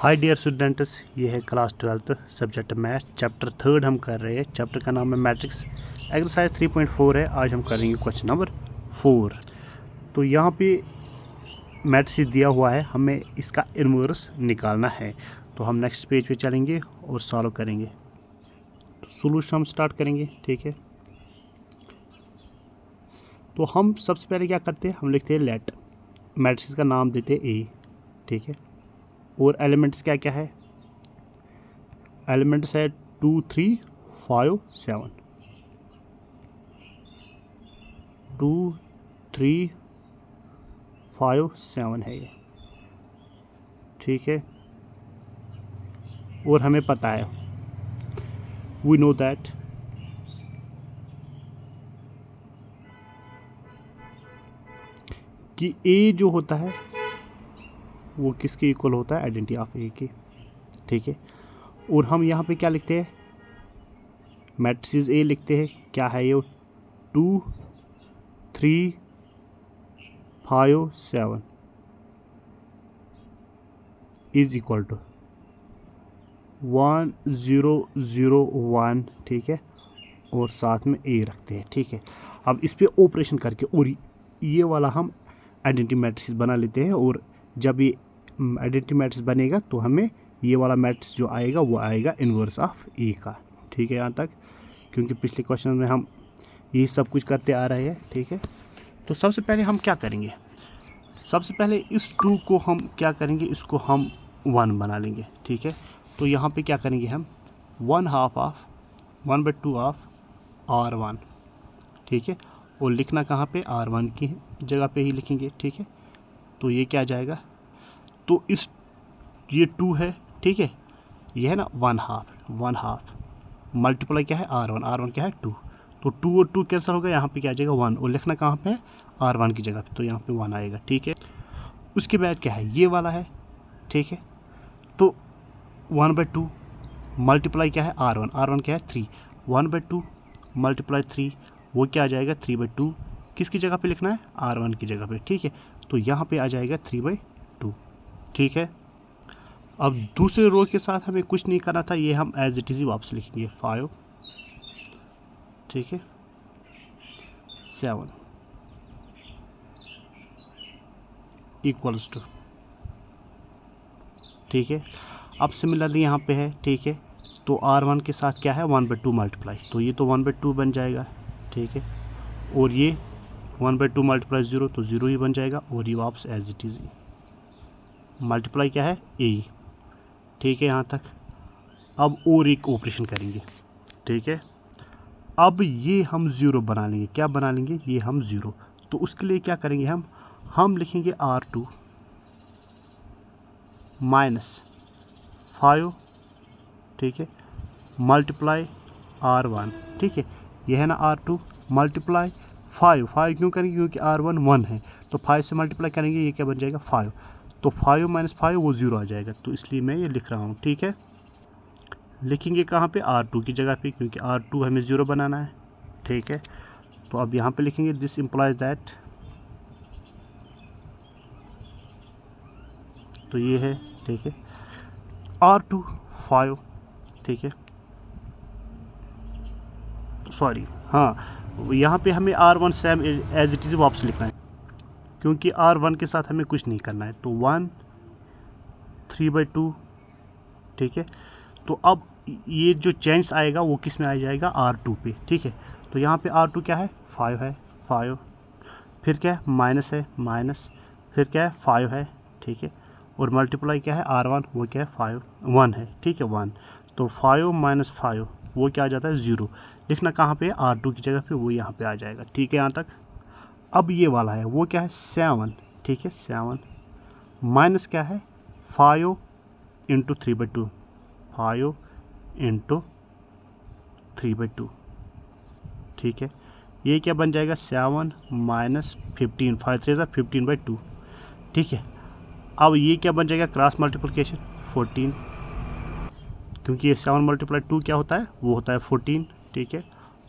Hi dear students, ये है class 12th subject math chapter 3 हम कर रहे हैं। चैप्टर का नाम है मैट्रिक्स। एक्सरसाइज 3.4 है। आज हम करेंगे क्वेश्चन नंबर 4। तो यहाँ पे मैट्रिक्स दिया हुआ है, हमें इसका इन्वर्स निकालना है। तो हम नेक्स्ट पेज पे चलेंगे और सॉल्व करेंगे। तो सोल्यूशन हम स्टार्ट करेंगे, ठीक है। तो हम सबसे पहले क्या करते हैं, हम लिखते हैं लेट, मैट्रिक्स का नाम देते हैं ए, ठीक है। और एलिमेंट्स क्या क्या है, एलिमेंट्स है 2 3 5 7, 2 3 5 7 है ये, ठीक है। और हमें पता है, वी नो दैट कि ए जो होता है वो किसके इक्वल होता है, आइडेंटिटी ऑफ ए के, ठीक है। और हम यहाँ पे क्या लिखते हैं, मैट्रिक्स ए लिखते हैं, क्या है ये, 2 3 5 7 इज इक्वल टू 1 0 0 1, ठीक है। और साथ में ए रखते हैं, ठीक है। अब इस पे ऑपरेशन करके और ये वाला हम आइडेंटिटी मैट्रिक्स बना लेते हैं। और जब ये आइडेंटिटी मैट्रिक्स बनेगा तो हमें ये वाला मैट्रिक्स जो आएगा वो आएगा इन्वर्स ऑफ ए का, ठीक है। यहाँ तक, क्योंकि पिछले क्वेश्चन में हम यही सब कुछ करते आ रहे हैं, ठीक है। तो सबसे पहले हम क्या करेंगे, सबसे पहले इस 2 को हम क्या करेंगे, इसको हम 1 बना लेंगे, ठीक है। तो यहाँ पे क्या करेंगे हम, 1/2 ऑफ 1/2 ऑफ R1, ठीक है। और लिखना कहाँ पे, R1 की जगह पे ही लिखेंगे, ठीक है। तो ये क्या जाएगा, तो इस ये 2 है, ठीक है, ये है ना 1/2 मल्टीप्लाई क्या है R1 क्या है 2, तो 2 और 2 कैंसिल हो गया, यहाँ पे क्या आ जाएगा 1। और लिखना कहाँ पे है, R1 की जगह पे, तो यहाँ पे 1 आएगा, ठीक है। उसके बाद क्या है, ये वाला है, ठीक है। तो 1/2 मल्टीप्लाई क्या है R1 क्या है 3, 1/2 मल्टीप्लाई 3, वो क्या आ जाएगा 3/2, किसकी जगह पे लिखना है, R1 की जगह पे, ठीक है। तो यहाँ पे आ जाएगा 3/2, ठीक है। अब दूसरे रो के साथ हमें कुछ नहीं करना था, ये हम एज इट इज़ ही वापस लिखेंगे 5, ठीक है, 7 इक्वल्स टू, ठीक है। अब सिमिलरली यहाँ पे है, ठीक है। तो R1 के साथ क्या है 1/2 मल्टीप्लाई, तो ये तो 1/2 बन जाएगा, ठीक है। और ये 1/2 मल्टीप्लाई 0, तो 0 ही बन जाएगा। और ये वापस एज इट इज़ मल्टीप्लाई क्या है ए, ठीक है यहाँ तक। अब और एक ऑपरेशन करेंगे, ठीक है। अब ये हम 0 बना लेंगे, क्या बना लेंगे, ये हम 0। तो उसके लिए क्या करेंगे हम लिखेंगे R2 -5, ठीक है, मल्टीप्लाई R1, ठीक है। ये है ना R2 मल्टीप्लाई 5 क्यों करेंगे, क्योंकि R1 1 है, तो 5 से मल्टीप्लाई करेंगे, ये क्या बन जाएगा 5। तो 5 - 5 वो 0 आ जाएगा, तो इसलिए मैं ये लिख रहा हूँ, ठीक है। लिखेंगे कहाँ पे, R2 की जगह पे, क्योंकि R2 हमें 0 बनाना है, ठीक है। तो अब यहाँ पे लिखेंगे दिस इम्प्लाइज दैट, तो ये है, ठीक है, R2 5, ठीक है, सॉरी, हाँ, यहाँ पे हमें R1 same as it is वापस लिखना है, क्योंकि R1 के साथ हमें कुछ नहीं करना है। तो 1 3/2, ठीक है। तो अब ये जो चेंज आएगा वो किस में आ जाएगा, R2 पे, ठीक है। तो यहाँ पे R2 क्या है 5 है, 5, फिर क्या है माइनस है माइनस, फिर क्या है 5 है, ठीक है। और मल्टीप्लाई क्या है R1, वो क्या है 1 है, ठीक है 1। तो 5 - 5 वो क्या आ जाता है 0। लिखना कहाँ पे है, R2 की जगह पे, वो यहाँ पे आ जाएगा, ठीक है यहाँ तक। अब ये वाला है, वो क्या है 7, ठीक है 7, माइनस क्या है 5 × 3/2, 5 × 3/2, ठीक है। ये क्या बन जाएगा 7 - 15, 5 3 15/2, ठीक है। अब ये क्या बन जाएगा, क्रॉस मल्टीप्लिकेशन 14, क्योंकि ये 7 × 2 क्या होता है, वो होता है 14, ठीक है।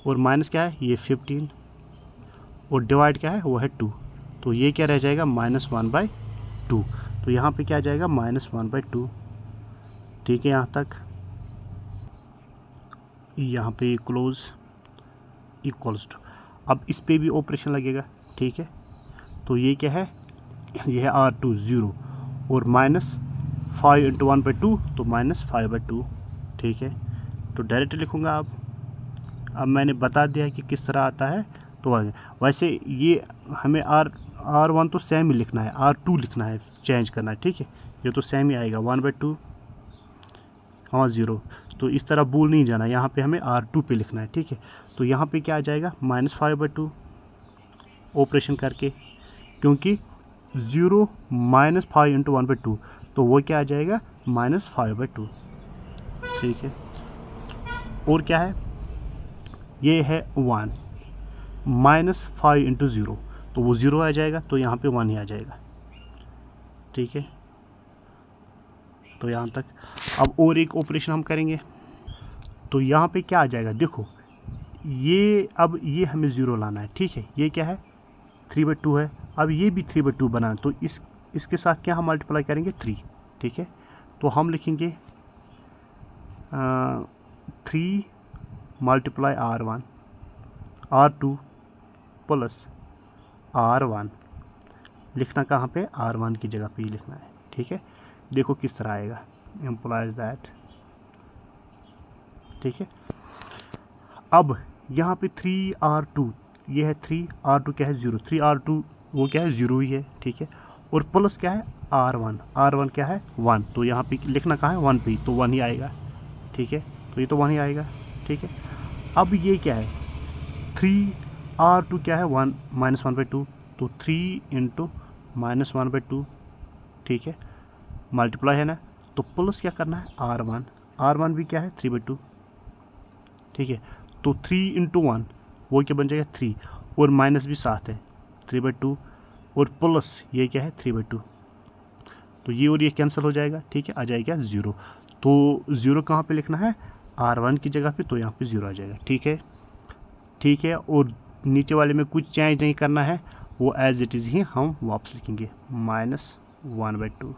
और माइनस क्या है, ये 15, और डिवाइड क्या है, वो है 2, तो ये क्या रह जाएगा -1/2। तो यहाँ पे क्या आ जाएगा -1/2, ठीक है। यहाँ तक, यहाँ पे क्लोज इक्वल्स टू, अब इस पे भी ऑपरेशन लगेगा, ठीक है। तो ये क्या है, ये है R2 0 और माइनस 5 इंटू 1/2 तो -5/2, ठीक है। तो डायरेक्ट लिखूँगा। अब मैंने बता दिया है कि किस तरह आता है। तो वैसे ये हमें R1 तो सेम ही लिखना है, R2 लिखना है, चेंज करना है, ठीक है। ये तो सेम ही आएगा 1/2 0। तो इस तरह भूल नहीं जाना, यहाँ पे हमें R2 पे लिखना है, ठीक है। तो यहाँ पे क्या आ जाएगा -5/2 ऑपरेशन करके, क्योंकि 0 -5 इंटू 1/2 तो वो क्या आ जाएगा -5/2, ठीक है। और क्या है, ये है 1 -5 इंटू 0 तो वो 0 आ जाएगा, तो यहाँ पे 1 ही आ जाएगा, ठीक है। तो यहाँ तक। अब और एक ऑपरेशन हम करेंगे। तो यहाँ पे क्या आ जाएगा, देखो ये, अब ये हमें 0 लाना है, ठीक है। ये क्या है 3/2 है, अब ये भी 3/2 बनाना, तो इसके साथ क्या हम मल्टीप्लाई करेंगे 3, ठीक है। तो हम लिखेंगे 3 multiply R1 R2 plus R1, लिखना कहाँ पे, R1 की जगह पे ही लिखना है, ठीक है। देखो किस तरह आएगा, एम्प्लाइज दैट, ठीक है। अब यहाँ पे 3R2, ये है 3R2 क्या है 0, 3R2 वो क्या है 0 ही है, ठीक है। और प्लस क्या है R1 क्या है 1, तो यहाँ पे लिखना कहाँ है 1 पे, तो 1 ही आएगा, ठीक है। तो ये तो 1 ही आएगा, ठीक है। अब ये क्या है 3R2 क्या है 1 -1/2, तो 3 इंटू -1/2, ठीक है, मल्टीप्लाई है ना। तो प्लस क्या करना है R1 भी क्या है 3/2, ठीक है। तो 3 इंटू 1 वो क्या बन जाएगा 3, और माइनस भी साथ है 3/2, और प्लस ये क्या है 3/2, तो ये और ये कैंसिल हो जाएगा, ठीक है। आ जाएगा 0, तो 0 कहाँ पे लिखना है R1 की जगह पे, तो यहाँ पे 0 आ जाएगा, ठीक है, ठीक है। और नीचे वाले में कुछ चेंज नहीं करना है, वो एज इट इज़ ही हम वापस लिखेंगे -1/2,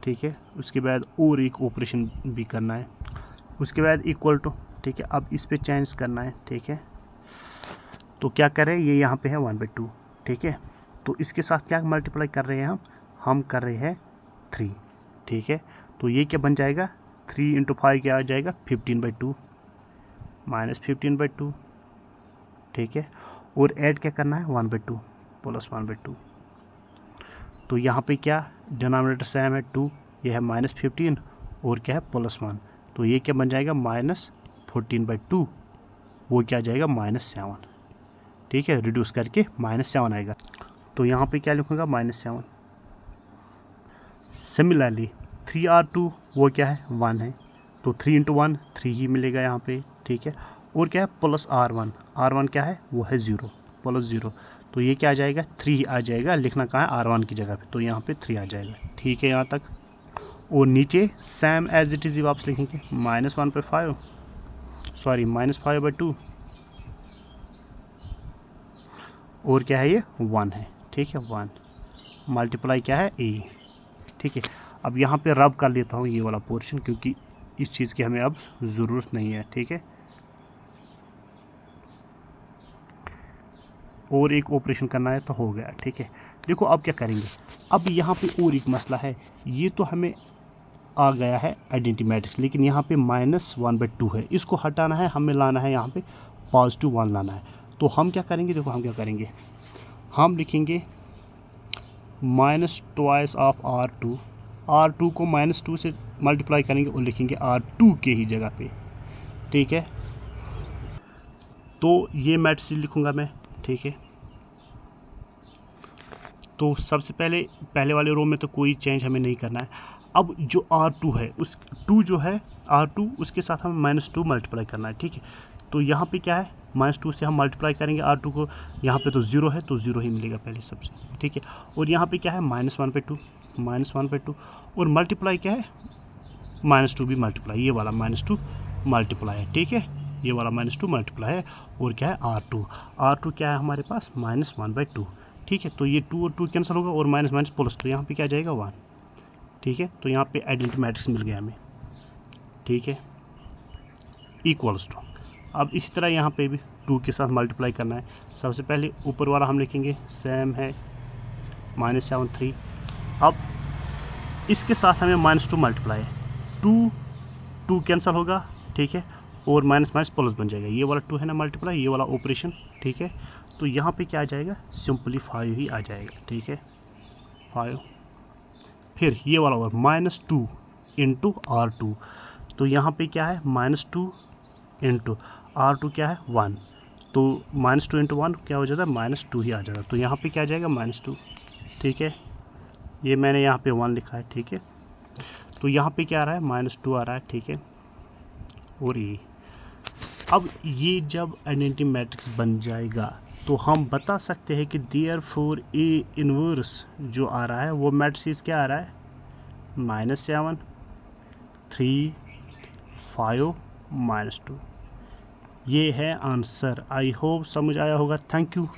ठीक है। उसके बाद और एक ऑपरेशन भी करना है, उसके बाद इक्वल टू, ठीक है। अब इस पे चेंज करना है, ठीक है। तो क्या करें, ये यहाँ पे है 1/2, ठीक है। तो इसके साथ क्या मल्टीप्लाई कर रहे हैं हम कर रहे हैं 3, ठीक है। तो ये क्या बन जाएगा 3 इंटू 5 क्या आ जाएगा 15/2 -15/2, ठीक है। और ऐड क्या करना है 1/2 प्लस 1/2, तो यहाँ पे क्या डिनोमिनेटर सेम है 2, ये है -15 और क्या है +1, तो ये क्या बन जाएगा -14/2, वो क्या आ जाएगा -7, ठीक है। रिड्यूस करके -7 आएगा, तो यहाँ पे क्या लिखूँगा -7। सिमिलरली 3R2 वो क्या है 1 है, तो 3 इंटू 1 3 ही मिलेगा यहाँ पे, ठीक है। और क्या है प्लस R1 क्या है वो है 0 +0, तो ये क्या आ जाएगा 3 आ जाएगा, लिखना कहाँ है R1 की जगह पे, तो यहाँ पे 3 आ जाएगा, ठीक है यहाँ तक। और नीचे सेम एज इट इज़ ही वापस लिखेंगे -5/2 और क्या है ये 1 है, ठीक है। 1 मल्टीप्लाई क्या है A, ठीक है। अब यहाँ पे रब कर लेता हूँ ये वाला पोर्शन, क्योंकि इस चीज़ की हमें अब ज़रूरत नहीं है, ठीक है। और एक ऑपरेशन करना है तो हो गया, ठीक है। देखो अब क्या करेंगे, अब यहाँ पे और एक मसला है, ये तो हमें आ गया है आइडेंटिटी मैट्रिक्स, लेकिन यहाँ पे -1/2 है, इसको हटाना है, हमें लाना है यहाँ पे +1 लाना है। तो हम क्या करेंगे, देखो हम क्या करेंगे, हम लिखेंगे -2 ऑफ R2 को -2 से मल्टीप्लाई करेंगे और लिखेंगे R2 के ही जगह पे, ठीक है। तो ये मैट्रिक्स लिखूँगा मैं, ठीक है। तो सबसे पहले वाले रो में तो कोई चेंज हमें नहीं करना है। अब जो R2 है उस 2 जो है R2 उसके साथ हमें -2 मल्टीप्लाई करना है, ठीक है। तो यहाँ पे क्या है -2 से हम मल्टीप्लाई करेंगे R2 को, यहाँ पे तो 0 है तो 0 ही मिलेगा पहले सबसे, ठीक है। और यहाँ पे क्या है -1/2 और मल्टीप्लाई क्या है -2 भी मल्टीप्लाई, ये वाला -2 मल्टीप्लाई है, ठीक है। ये वाला -2 मल्टीप्लाई है, और क्या है R2 क्या है हमारे पास -1/2, ठीक है। तो ये 2 और 2 कैंसिल होगा और माइनस प्लस, तो यहाँ पे क्या आ जाएगा 1, ठीक है। तो यहाँ पे आइडेंटिटी मैट्रिक्स मिल गया हमें, ठीक है, इक्वल्स टू। अब इसी तरह यहाँ पे भी 2 के साथ मल्टीप्लाई करना है। सबसे पहले ऊपर वाला हम लिखेंगे सेम है -7 3। अब इसके साथ हमें -2 मल्टीप्लाई है, 2 कैंसिल होगा, ठीक है, और माइनस माइनस प्लस बन जाएगा। ये वाला 2 है ना मल्टीप्लाई, ये वाला ऑपरेशन, ठीक है। तो यहाँ पे क्या आ जाएगा, सिंपली 5 ही आ जाएगा, ठीक है, 5। फिर ये वाला और -2 इंटू R2, तो यहाँ पे क्या है -2 इंटू R2 क्या है 1, तो -2 इंटू 1 क्या हो जाता है, -2 ही आ जाता है। तो यहाँ पे क्या आ जाएगा -2, ठीक है, ये मैंने यहाँ पे 1 लिखा है, ठीक है। तो यहाँ पे क्या आ रहा है, -2 आ रहा है, ठीक है। और ये अब ये जब आइडेंटिटी मैट्रिक्स बन जाएगा तो हम बता सकते हैं कि देयरफॉर ए इनवर्स जो आ रहा है वो मैट्रिक्स क्या आ रहा है, -7 3 5 -2। ये है आंसर। आई होप समझ आया होगा। Thank you.